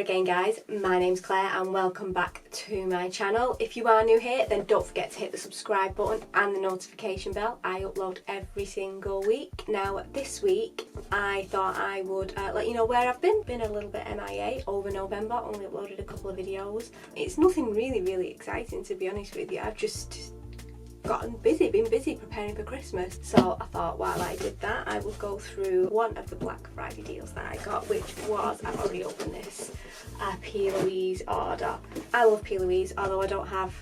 there again guys, my name's Claire and welcome back to my channel. If you are new here then don't forget to hit the subscribe button and the notification bell. I upload every single week. Now this week I thought I would let you know where I've been a little bit MIA over November, only uploaded a couple of videos. It's nothing really exciting to be honest with you. I've just been busy preparing for Christmas. So I thought while I did that I would go through one of the Black Friday deals that I got, which was, I've already opened this, a Plouise order. I love Plouise, although I don't have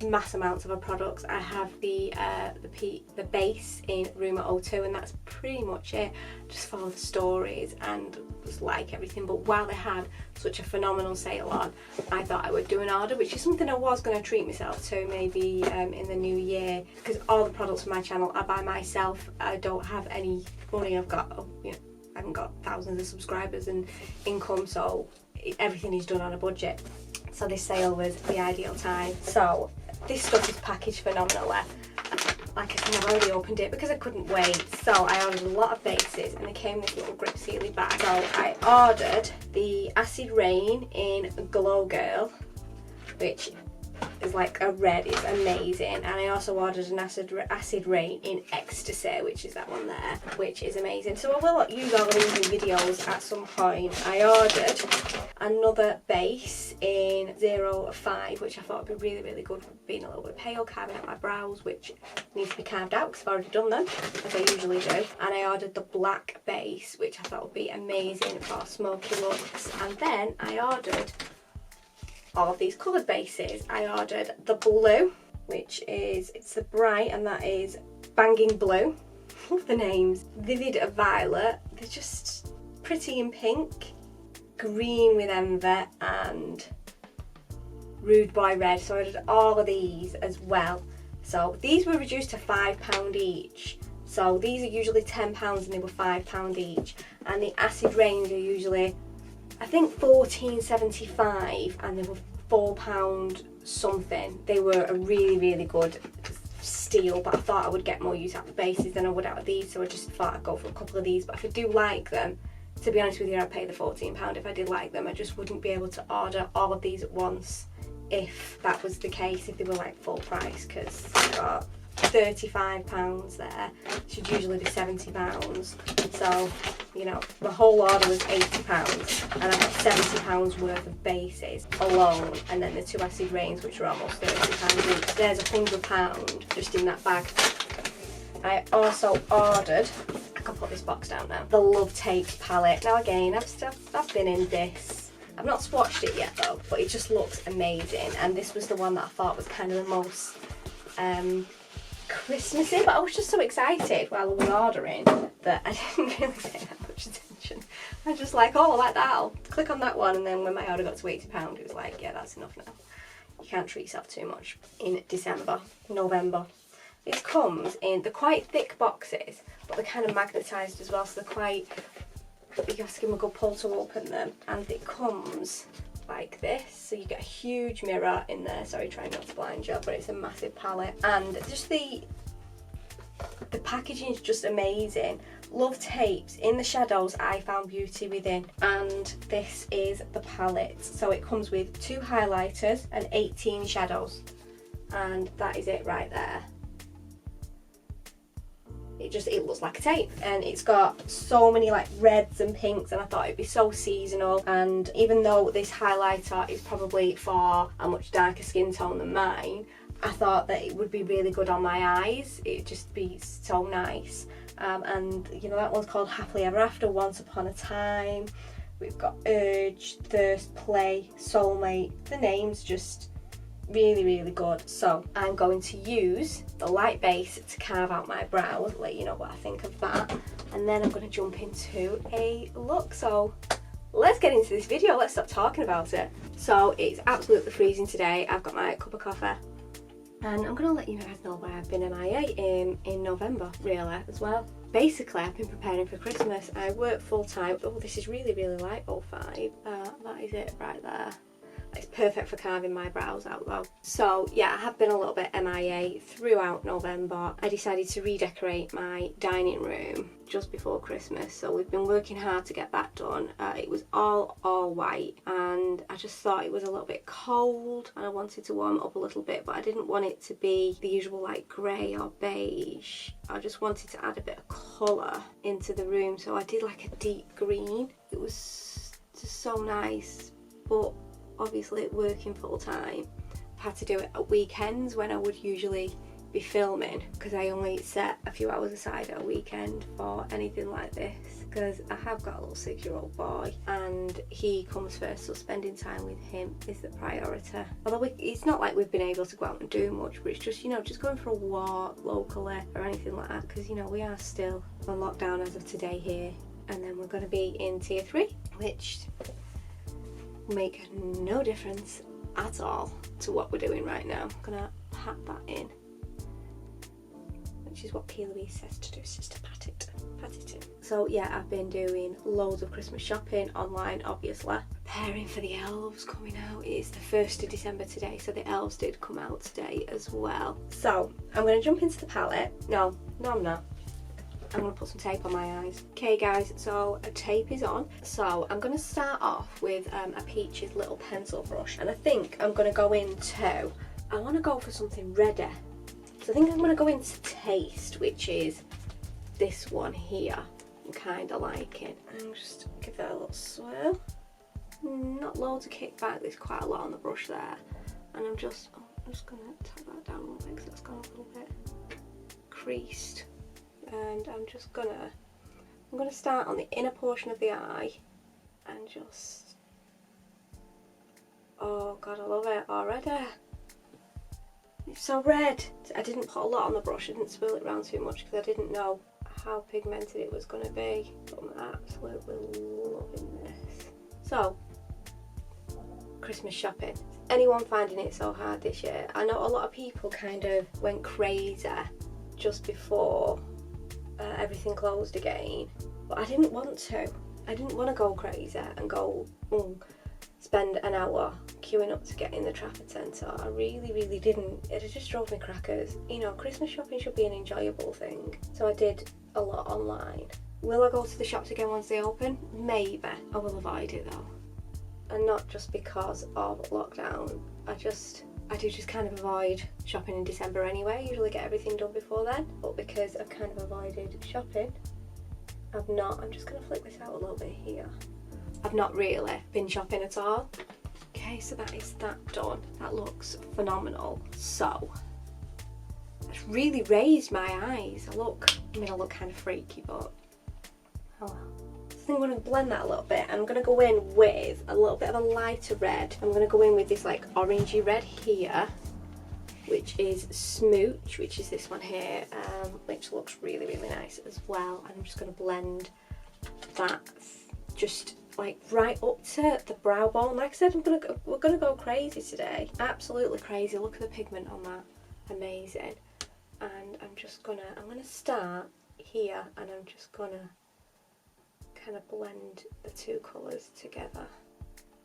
mass amounts of her products. I have the base in Room 02 and that's pretty much it. Just follow the stories and just like everything, but while they had such a phenomenal sale on, I thought I would do an order, which is something I was going to treat myself to maybe in the new year, because all the products for my channel are by myself. I don't have any money. I haven't got thousands of subscribers and income, so everything is done on a budget. So this sale was the ideal time. So this stuff is packaged phenomenally. Like I said, I've already opened it because I couldn't wait. So I ordered a lot of bases and they came in this little grip sealy bag. So I ordered the Acid Rain in Glow Girl, which is like a red, it's amazing. And I also ordered an acid Rain in Ecstasy, which is that one there, which is amazing. So I will use all of these in videos at some point. I ordered another base in 05, which I thought would be really good for being a little bit pale, carving out my brows, which needs to be carved out because I've already done them, as I usually do. And I ordered the black base, which I thought would be amazing for smoky looks. And then I ordered all of these coloured bases. I ordered the blue, which is, it's the bright, and that is Banging Blue. Love the names. Vivid Violet, they're just pretty in pink. Green with Envy and Rude Boy Red. So I ordered all of these as well. So these were reduced to £5 each. So these are usually £10 and they were £5 each. And the Acid Rains are usually, I think, £14.75 and they were £4 something. They were a really good steal, but I thought I would get more use out of the bases than I would out of these, so I just thought I'd go for a couple of these. But if I do like them, to be honest with you, I'd pay the £14 if I did like them. I just wouldn't be able to order all of these at once if that was the case, if they were like full price, because I got £35 there. It should usually be £70. So, you know, the whole order was £80 and I got £70 worth of bases alone, and then the two Acid Rains, which are almost £30 each. There's £100 just in that bag. I also ordered, I can put this box down now, the Love Tapes palette. Now again, I've been in this. I've not swatched it yet though, but it just looks amazing, and this was the one that I thought was kind of the most Christmassy, but I was just so excited while I was ordering that I didn't really pay that much attention. I was just like, oh, I like that, I'll click on that one, and then when my order got to £80 it was like, yeah, that's enough now. You can't treat yourself too much in November. It comes in, they're quite thick boxes, but they're kind of magnetised as well, so they're quite, you have to give them a good pull to open them. And it comes like this, so you get a huge mirror in there. Sorry, trying not to blind you, but it's a massive palette, and just the packaging is just amazing. Love Tapes, in the shadows I found beauty within, and this is the palette. So it comes with 2 highlighters and 18 shadows, and that is it right there. It looks like a tape, and it's got so many like reds and pinks, and I thought it'd be so seasonal. And even though this highlighter is probably for a much darker skin tone than mine, I thought that it would be really good on my eyes. It'd just be so nice. And you know, that one's called Happily Ever After, Once Upon a Time. We've got Urge, Thirst, Play, Soulmate. The names just really good. So I'm going to use the light base to carve out my brows, let you know what I think of that, and then I'm going to jump into a look. So let's get into this video, let's stop talking about it. So it's absolutely freezing today. I've got my cup of coffee and I'm going to let you guys know why I've been MIA in November really as well. Basically I've been preparing for Christmas. I work full time. Oh, this is really light, 05. That is it right there. It's perfect for carving my brows out though. So yeah, I have been a little bit MIA throughout November. I decided to redecorate my dining room just before Christmas, so we've been working hard to get that done. It was all white, and and I just thought it was a little bit cold and I wanted to warm it up a little bit, but I didn't want it to be the usual like grey or beige. I just wanted to add a bit of colour into the room, so I did like a deep green. It was just so nice, but obviously working full time, I've had to do it at weekends when I would usually be filming, because I only set a few hours aside at a weekend for anything like this, because I have got a little 6-year-old boy and he comes first, so spending time with him is the priority. Although it's not like we've been able to go out and do much, but it's just, you know, just going for a walk locally or anything like that, because, you know, we are still on lockdown as of today here, and then we're going to be in tier 3, which will make no difference at all to what we're doing right now. I'm going to pat that in, which is what Louise says to do, is just to pat it in. So yeah, I've been doing loads of Christmas shopping online, obviously. Preparing for the elves coming out. It is the 1st of December today, so the elves did come out today as well. So I'm going to jump into the palette. No, I'm not. I'm going to put some tape on my eyes. Okay guys, so a tape is on. So I'm going to start off with a Peach's little pencil brush, and I think I'm going to go into, I want to go for something redder. So I think I'm going to go into Taste, which is this one here. I'm kind of liking. And just give that a little swirl. Not loads of kickback, there's quite a lot on the brush there. And I'm just going to tap that down a little bit because that's gone a little bit creased. And I'm going to start on the inner portion of the eye and just, oh god, I love it already. It's so red. I didn't put a lot on the brush, I didn't swirl it around too much because I didn't know how pigmented it was going to be. But I'm absolutely loving this. So, Christmas shopping. Anyone finding it so hard this year? I know a lot of people kind of went crazy just before everything closed again, but I didn't want to. I didn't want to go crazy and go spend an hour queuing up to get in the Trafford Centre. I really didn't. It just drove me crackers. You know, Christmas shopping should be an enjoyable thing. So I did a lot online. Will I go to the shops again once they open? Maybe. I will avoid it though. And not just because of lockdown. I do just kind of avoid shopping in December anyway. I usually get everything done before then. But because I've kind of avoided shopping, I'm just going to flick this out a little bit here. I've not really been shopping at all. Okay, so that is that done. That looks phenomenal. So, it's really raised my eyes. I look kind of freaky, but oh well. So I'm going to blend that a little bit. I'm going to go in with a little bit of a lighter red. I'm going to go in with this like orangey red here, which is Smooch, which is this one here, which looks really nice as well. And I'm just going to blend that just like right up to the brow bone. Like I said, we're gonna go crazy today. Absolutely crazy. Look at the pigment on that. Amazing. And I'm gonna start here, and I'm just gonna kind of blend the two colours together.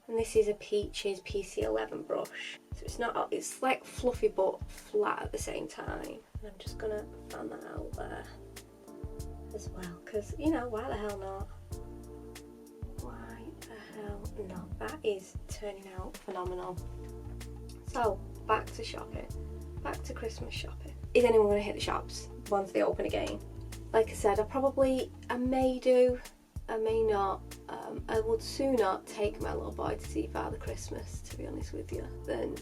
And this is a Peach's PC11 brush. So it's like fluffy but flat at the same time. And I'm just gonna fan that out there as well, because you know, why the hell not? No, that is turning out phenomenal. So, back to shopping. Back to Christmas shopping. Is anyone going to hit the shops once they open again? Like I said, I may do, I may not. I would sooner take my little boy to see Father Christmas, to be honest with you, than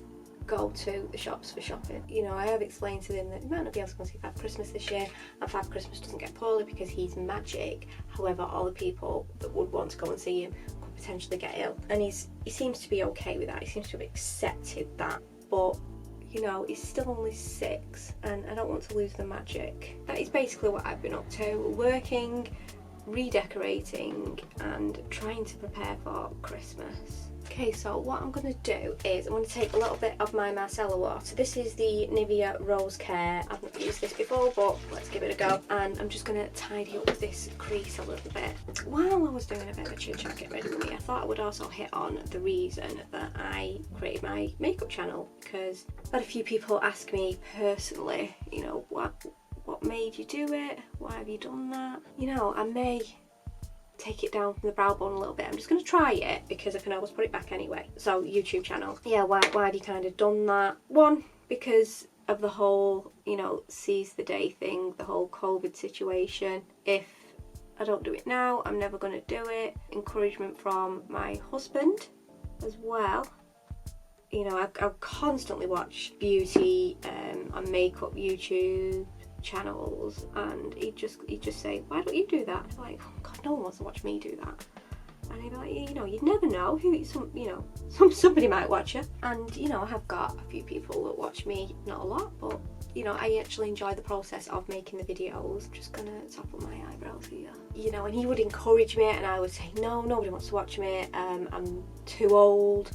go to the shops for shopping. You know, I have explained to them that he might not be able to go and see Father Christmas this year, and Father Christmas doesn't get poorly because he's magic. However, all the people that would want to go and see him could potentially get ill, and he seems to be okay with that. He seems to have accepted that, but you know, he's still only 6 and I don't want to lose the magic. That is basically what I've been up to, working, redecorating and trying to prepare for Christmas. Okay, so what I'm going to do is I'm going to take a little bit of my micellar water. This is the Nivea Rose Care. I've not used this before, but let's give it a go. And I'm just going to tidy up this crease a little bit. While I was doing a bit of a chit chat, get ready with me, I thought I would also hit on the reason that I created my makeup channel, because I've had a few people ask me personally, you know, what made you do it? Why have you done that? You know, I may take it down from the brow bone a little bit. I'm just going to try it because I can always put it back anyway. So YouTube channel. Yeah, why have you kind of done that? One, because of the whole, you know, seize the day thing, the whole COVID situation. If I don't do it now, I'm never going to do it. Encouragement from my husband as well. You know, I constantly watch beauty and makeup YouTube channels, and he'd just say, why don't you do that? I'm like, oh God, no one wants to watch me do that. And he'd be like, you know, you'd never know who somebody might watch you. And you know, I have got a few people that watch me, not a lot, but you know, I actually enjoy the process of making the videos. I'm just gonna top up my eyebrows here. You know, and he would encourage me, and I would say, no, nobody wants to watch me. I'm too old.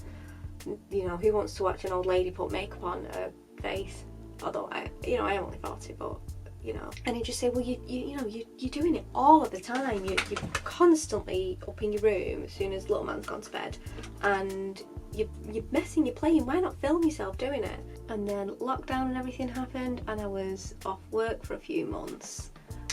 You know, who wants to watch an old lady put makeup on her face? Although I only thought it, but you know. And he'd just say, well, you're doing it all of the time. You're constantly up in your room as soon as little man's gone to bed, and you're messing, you're playing. Why not film yourself doing it? And then lockdown and everything happened, and I was off work for a few months.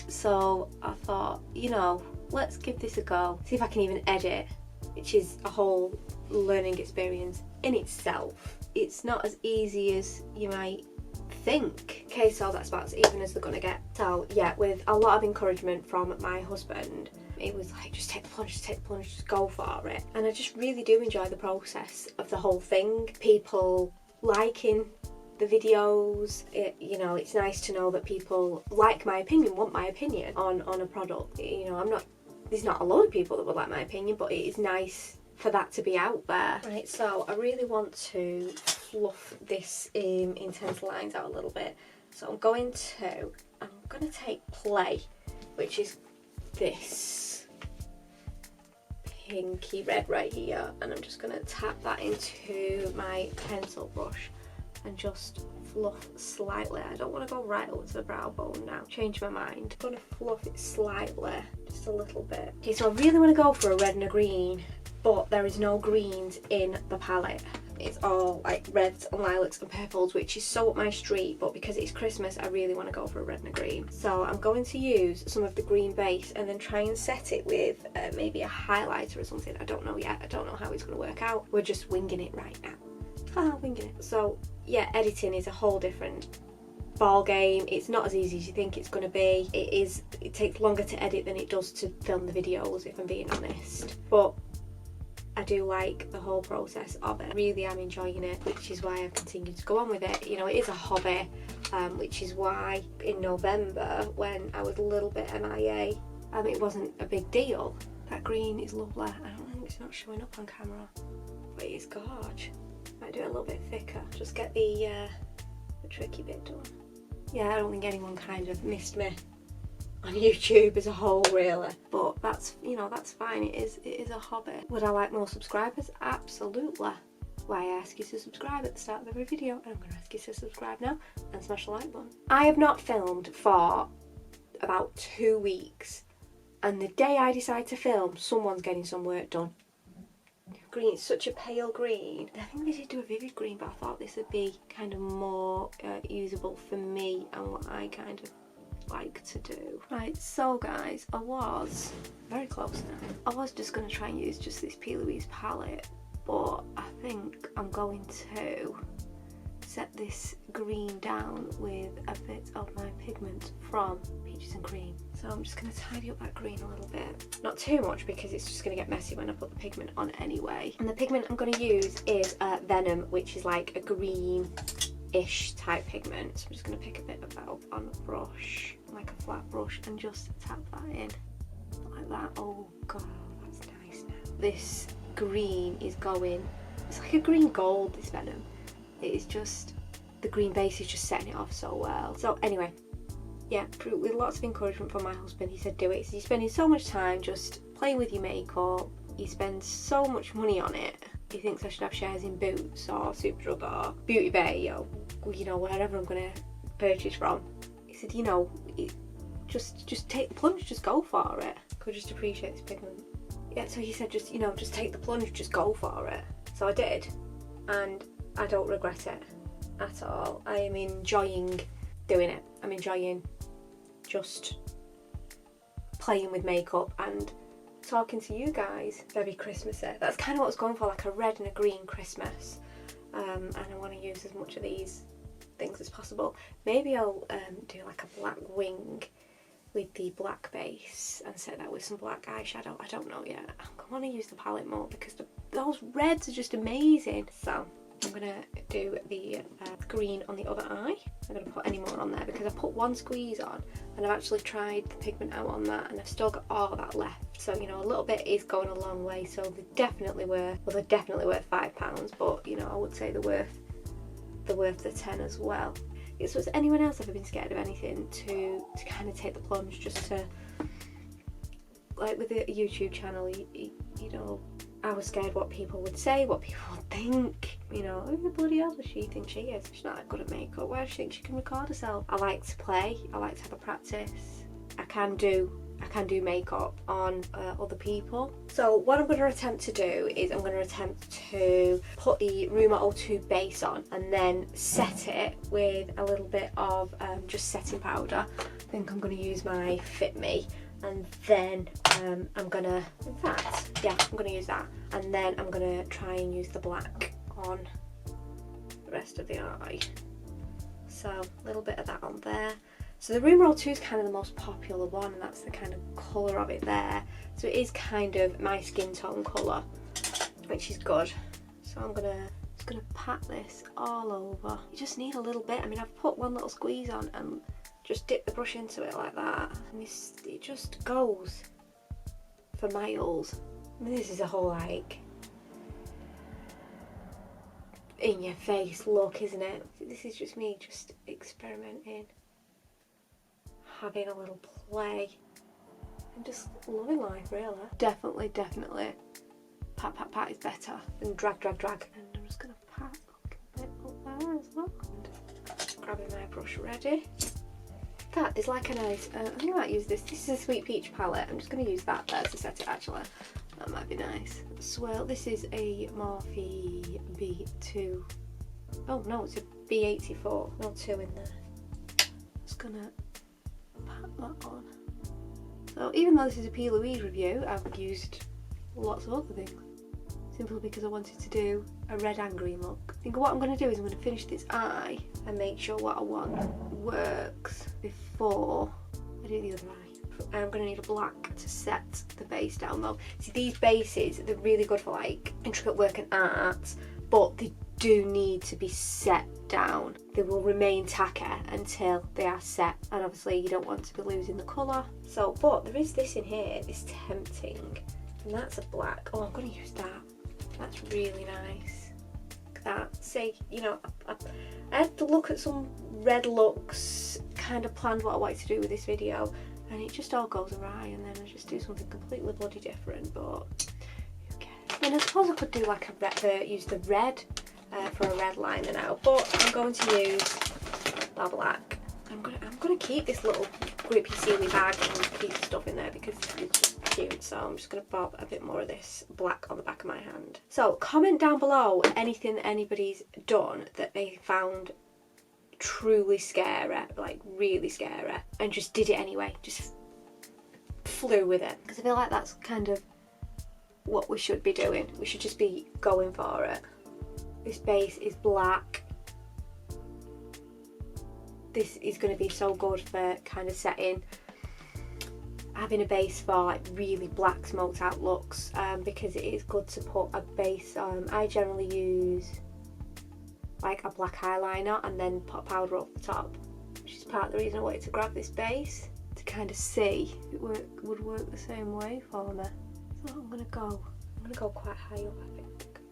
So I thought, you know, let's give this a go. See if I can even edit, which is a whole learning experience in itself. It's not as easy as you might think. Okay, so that's about as even as they're gonna get. So yeah, with a lot of encouragement from my husband, it was like, just take the plunge, just go for it. And I just really do enjoy the process of the whole thing. People liking the videos, you know, it's nice to know that people like my opinion, want my opinion on a product. You know, there's not a lot of people that would like my opinion, but it is nice for that to be out there. Right, so I really want to fluff this intense lines out a little bit. So I'm going to take Play, which is this pinky red right here, and I'm just going to tap that into my pencil brush and just fluff slightly. I don't want to go right up to the brow bone now. Change my mind. I'm going to fluff it slightly, just a little bit. Okay, so I really want to go for a red and a green, but there is no greens in the palette. It's all like reds and lilacs and purples, which is so up my street, but because it's Christmas, I really want to go for a red and a green. So I'm going to use some of the green base and then try and set it with maybe a highlighter or something. I don't know yet. I don't know how it's going to work out. We're just winging it right now. Winging it. So yeah, editing is a whole different ball game. It's not as easy as you think it's going to be. It takes longer to edit than it does to film the videos, if I'm being honest. But I do like the whole process of it. I really am enjoying it, which is why I've continued to go on with it. You know, it is a hobby, which is why in November, when I was a little bit MIA, it wasn't a big deal. That green is lovely. I don't think it's not showing up on camera, but it is gorge. Might do it a little bit thicker. Just get the tricky bit done. Yeah, I don't think anyone kind of missed me on YouTube as a whole, really, but that's, you know, that's fine. It is a hobby. Would I like more subscribers? Absolutely. Why I ask you to subscribe at the start of every video, and I'm going to ask you to subscribe now and smash the like button. I have not filmed for about 2 weeks, and the day I decide to film, someone's getting some work done. Green, it's such a pale green. I think they did do a vivid green, but I thought this would be kind of more usable for me and what I kind of like to do. Right, so guys, I was very close now. I was just going to try and use just this Louise palette, but I think I'm going to set this green down with a bit of my pigment from Peaches and Cream. So I'm just going to tidy up that green a little bit. Not too much, because it's just going to get messy when I put the pigment on anyway. And the pigment I'm going to use is Venom, which is like a green-ish type pigment. So I'm just going to pick a bit of that up on a brush, like a flat brush, and just tap that in like that. Oh god, that's nice now. This green is going, it's like a green gold, this Venom. It is just, the green base is just setting it off so well. So anyway, yeah, with lots of encouragement from my husband, he said do it. So you're spending so much time just playing with your makeup, you spend so much money on it. He thinks I should have shares in Boots or Superdrug or Beauty Bay or, you know, whatever I'm going to purchase from. He said, you know, just take the plunge, just go for it. Could just appreciate this pigment. Yeah, so he said just, you know, just take the plunge, just go for it. So I did, and I don't regret it at all. I am enjoying doing it. I'm enjoying just playing with makeup and talking to you guys. Very Christmassy. That's kind of what I was going for, like a red and a green Christmas. And I want to use as much of these things as possible. Maybe I'll do like a black wing with the black base and set that with some black eyeshadow. I don't know yet. I want to use the palette more because those reds are just amazing. So I'm going to do the green on the other eye. I'm going to put any more on there because I put one squeeze on and I've actually tried the pigment out on that and I've still got all that left. So, you know, a little bit is going a long way. So they're definitely worth, well, they're definitely worth £5, but, you know, I would say they're worth the 10 as well. So has anyone else ever been scared of anything to kind of take the plunge, just to, like with a YouTube channel, you know, I was scared what people would say, what people would think, you know, who the bloody hell does she think she is? She's not that good at makeup, where does she think she can record herself? I like to play, I like to have a practice. I can do makeup on other people. So what I'm going to attempt to do is I'm going to attempt to put the Room 02 base on and then set it with a little bit of just setting powder. I think I'm going to use my Fit Me, and then I'm going to, in fact, yeah, I'm going to use that, and then I'm going to try and use the black on the rest of the eye. So a little bit of that on there. So the Room 02 is kind of the most popular one, and that's the kind of colour of it there. So it is kind of my skin tone colour, which is good. So I'm just gonna pat this all over. You just need a little bit. I mean, I've put one little squeeze on and just dip the brush into it like that, and it just goes for miles. I mean, this is a whole like in your face look, isn't it? This is just me just experimenting, having a little play and just loving life, really. Definitely pat is better than drag. And I'm just gonna pat a bit up there as well. And grabbing my brush ready. That is like a nice, I think I might use this. This is a Sweet Peach palette. I'm just gonna use that there to set it actually. That might be nice. Swirl, this is a Morphe B2. Oh no, it's a B84. No 2 in there. Just gonna pat that on. So even though this is a Louise review, I've used lots of other things, simply because I wanted to do a red and green look. I think what I'm going to do is I'm going to finish this eye and make sure what I want works before I do the other eye. I'm going to need a black to set the base down though. See, these bases, they're really good for like intricate work and art, but they do need to be set down. They will remain tacky until they are set, and obviously you don't want to be losing the colour. So, but there is this in here, this Tempting, and that's a black. Oh, I'm going to use that. That's really nice. Look at that. Say, you know, I had to look at some red looks, kind of planned what I wanted to do with this video, and it just all goes awry, and then I just do something completely bloody different, but who cares? And I suppose I could do like a red, use the red for a red liner now, but I'm going to use the black. I'm gonna keep this little grippy sealy bag and keep the stuff in there because it's just cute. So I'm just gonna bob a bit more of this black on the back of my hand. So comment down below anything that anybody's done that they found truly scary, like really scary, and just did it anyway, just flew with it, because I feel like that's kind of what we should be doing. We should just be going for it. This base is black. This is going to be so good for kind of setting, having a base for like really black smoked out looks, because it is good to put a base on. I generally use like a black eyeliner and then put powder over the top, which is part of the reason I wanted to grab this base, to kind of see if it would work the same way for me. So I'm going to go quite high up, I think.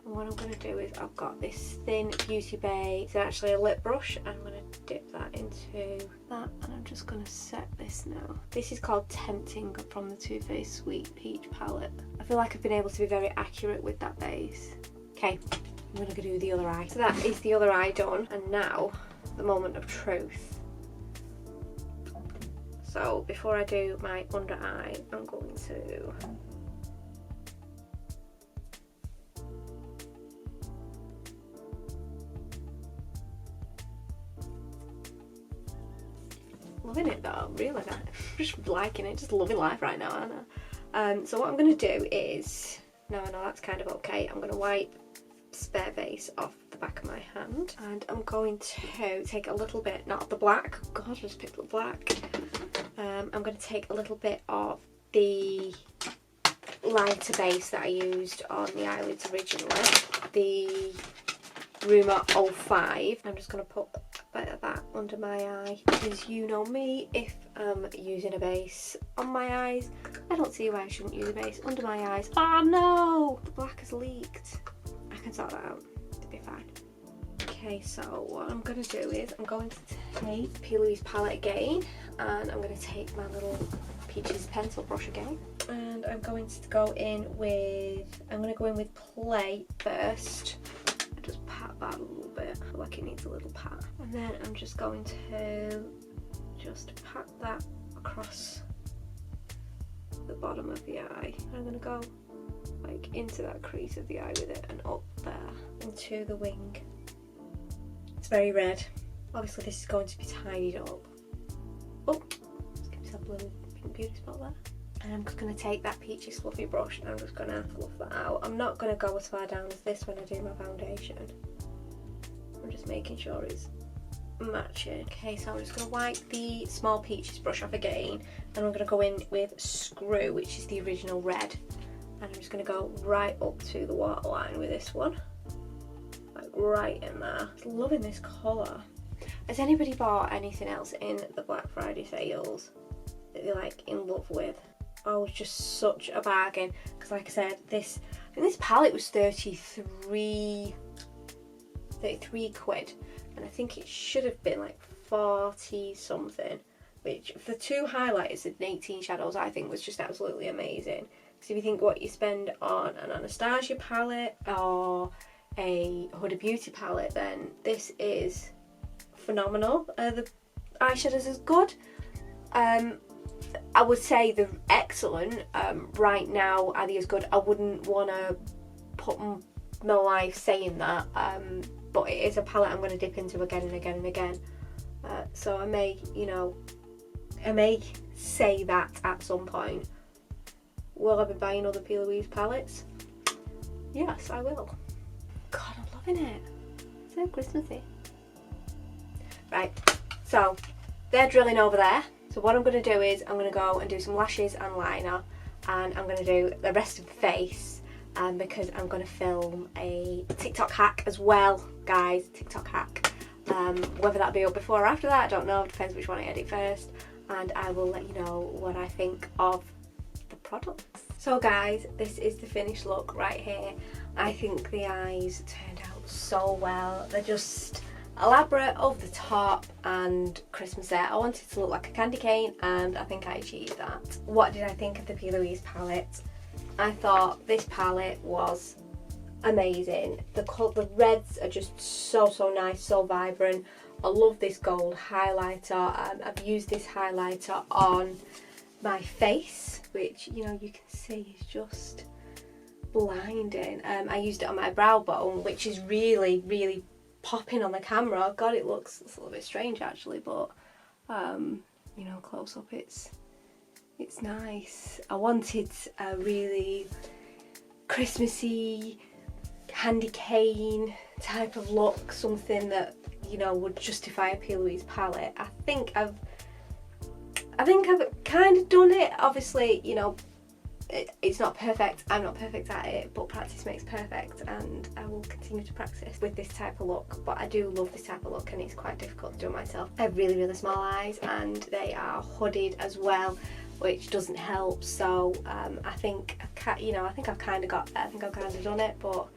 And what I'm going to do is I've got this thin Beauty Bay, it's actually a lip brush, and I'm going to dip that into that, and I'm just going to set this now. This is called Tempting from the Too Faced Sweet Peach palette. I feel like I've been able to be very accurate with that base. Okay, I'm going to do the other eye. So that is the other eye done, and now the moment of truth. So before I do my under eye, I'm going to loving it though, really nice. Just liking it, just loving life right now, aren't I? So what I'm going to do is, now I know that's kind of okay, I'm going to wipe spare base off the back of my hand, and I'm going to take a little bit, not of the black, God, I just picked up black. I'm going to take a little bit of the lighter base that I used on the eyelids originally, the Rumour 05. I'm just going to put a bit of that under my eye, because you know me, if I'm using a base on my eyes, I don't see why I shouldn't use a base under my eyes. Oh no, the black has leaked. I can sort that out, it'll be fine. Okay, so what I'm going to do is I'm going to take Plouise palette again, and I'm going to take my little Peaches pencil brush again, and I'm going to go in with Play first. I just pat that a little bit, I feel like it needs a little pat, and then I'm just going to just pat that across the bottom of the eye. I'm going to go like into that crease of the eye with it and up there into the wing. It's very red. Obviously this is going to be tidied up. Oh, let's give myself a little pink beauty spot there. And I'm just going to take that peachy fluffy brush and I'm just going to fluff that out. I'm not going to go as far down as this when I do my foundation. I'm just making sure it's matching. Okay, so I'm just going to wipe the small peaches brush off again, and I'm going to go in with Ccgrwm, which is the original red. And I'm just going to go right up to the waterline with this one. Like right in there. I'm loving this colour. Has anybody bought anything else in the Black Friday sales that they're like in love with? Oh, it's just such a bargain. Because like I said, I think this palette was 33 quid. And I think it should have been like 40 something. Which for 2 highlighters and 18 shadows I think was just absolutely amazing. Because if you think what you spend on an Anastasia palette or a Huda Beauty palette, then this is phenomenal. The eyeshadows is good. I would say they're excellent. Right now, are they as good? I wouldn't want to put my life saying that, but it is a palette I'm going to dip into again and again and again. So I may say that at some point. Will I be buying other Plouise palettes? Yes, I will. God, I'm loving it. It's so Christmassy. Right, so they're drilling over there. So what I'm going to do is I'm going to go and do some lashes and liner, and I'm going to do the rest of the face, because I'm going to film a TikTok hack as well, guys. TikTok hack. Whether that be up before or after that, I don't know. Depends which one I edit first, and I will let you know what I think of the products. So guys, this is the finished look right here. I think the eyes turned out so well. They're just elaborate, over the top, and Christmassy. I wanted to look like a candy cane, and I think I achieved that. What did I think of the Plouise palette? I thought this palette was amazing. The reds are just so nice, so vibrant. I love this gold highlighter. I've used this highlighter on my face, which you know you can see is just blinding. I used it on my brow bone, which is really popping on the camera. God, it looks a little bit strange actually, but you know, close up it's nice. I wanted a really Christmassy candy cane type of look, something that you know would justify a Plouise palette. I think I've kind of done it. Obviously, you know, it's not perfect. I'm not perfect at it, but practice makes perfect, and I will continue to practice with this type of look. But I do love this type of look, and it's quite difficult to do it myself. I have really small eyes, and they are hooded as well, which doesn't help. So I think I've kind of got there. I think I've kind of done it, but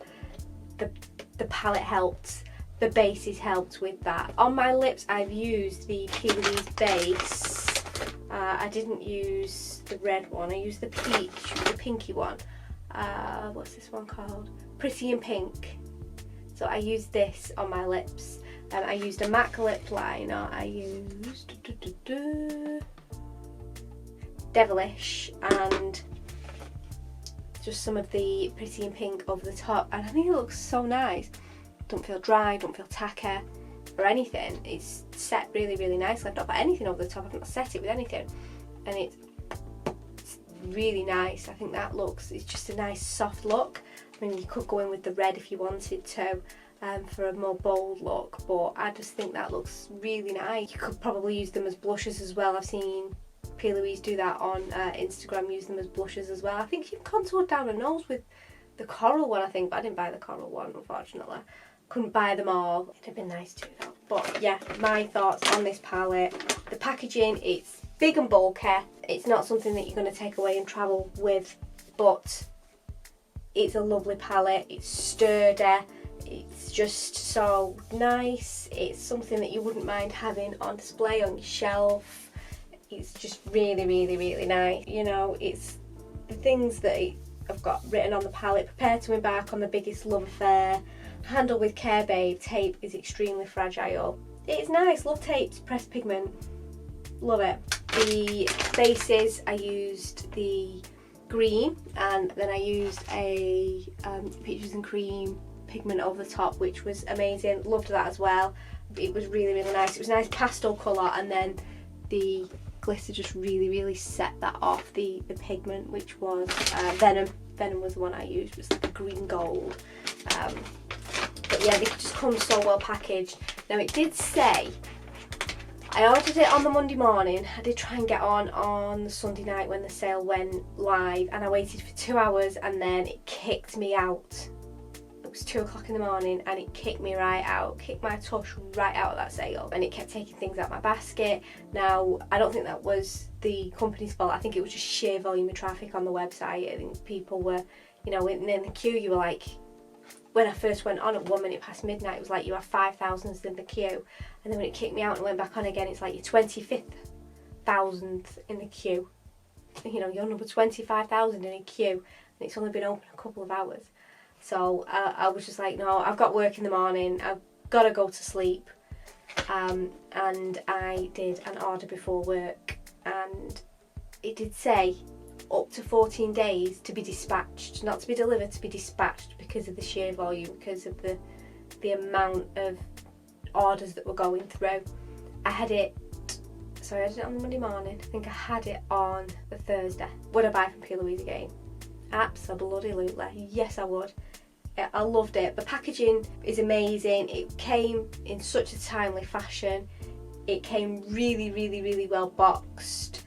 the palette helped. The bases helped with that. On my lips, I've used the Plouise base. I didn't use the red one. I used the pinky one. What's this one called? Pretty in Pink. So I used this on my lips. I used a MAC lip liner. I used Devilish and just some of the Pretty in Pink over the top. And I think it looks so nice. Don't feel dry, don't feel tacky or anything. It's set really nicely. I've not put anything over the top. I've not set it with anything, and it's really nice. I think that looks, it's just a nice soft look. I mean, you could go in with the red if you wanted to, for a more bold look, but I just think that looks really nice. You could probably use them as blushes as well. I've seen Louise do that on Instagram, use them as blushes as well. I think she contoured down her nose with the coral one, I think, but I didn't buy the coral one, unfortunately. Couldn't buy them all. It'd have been nice to though. But yeah, my thoughts on this palette. The packaging, it's big and bulky. It's not something that you're going to take away and travel with, but it's a lovely palette. It's sturdy. It's just so nice. It's something that you wouldn't mind having on display on your shelf. It's just really, really, really nice. You know, it's the things that I've got written on the palette. Prepare to embark on the biggest love affair. Handle with care, babe. Tape is extremely fragile. It's nice. Love tapes. Pressed pigment. Love it. The bases, I used the green, and then I used a peaches and cream pigment over the top, which was amazing. Loved that as well. It was really, really nice. It was a nice pastel colour, and then the glitter just really, really set that off. The pigment, which was Venom. Venom was the one I used. It was like a green gold. But yeah, they just come so well packaged. Now it did say, I ordered it on the Monday morning. I did try and get on the Sunday night when the sale went live, and I waited for 2 hours, and then it kicked me out. It was 2 o'clock in the morning and it kicked me right out, kicked my tush right out of that sale, and it kept taking things out of my basket. Now, I don't think that was the company's fault. I think it was just sheer volume of traffic on the website. I think people were, you know, in the queue, you were like, when I first went on at 1 minute past midnight, it was like you have 5,000th in the queue. And then when it kicked me out and went back on again, it's like your 25th thousandth in the queue. You know, you're number 25,000 in a queue, and it's only been open a couple of hours. So I was just like, no, I've got work in the morning, I've got to go to sleep. And I did an order before work, and it did say up to 14 days to be dispatched, not to be delivered, to be dispatched, because of the sheer volume, because of the amount of orders that were going through. I had it on the Monday morning. I think I had it on the Thursday. Would I buy from Louise again? Absolutely, yes I would. I loved it. The packaging is amazing. It came in such a timely fashion. It came really, really, really well boxed.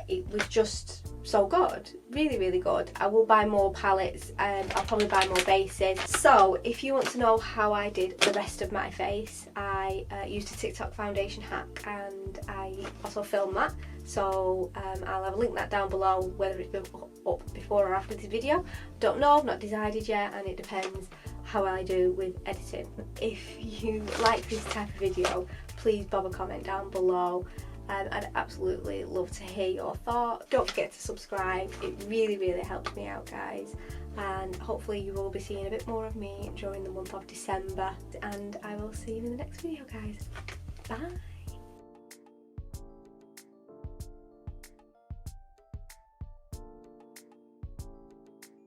It was just so good, really, really good. I will buy more palettes, and I'll probably buy more bases. So if you want to know how I did the rest of my face, I used a TikTok foundation hack, and I also filmed that. So I'll have a link that down below, whether it's been up before or after this video. Don't know, I've not decided yet, and it depends how I do with editing. If you like this type of video, please bob a comment down below. I'd absolutely love to hear your thoughts. Don't forget to subscribe. It really, really helps me out, guys. And hopefully you will be seeing a bit more of me during the month of December. And I will see you in the next video, guys. Bye.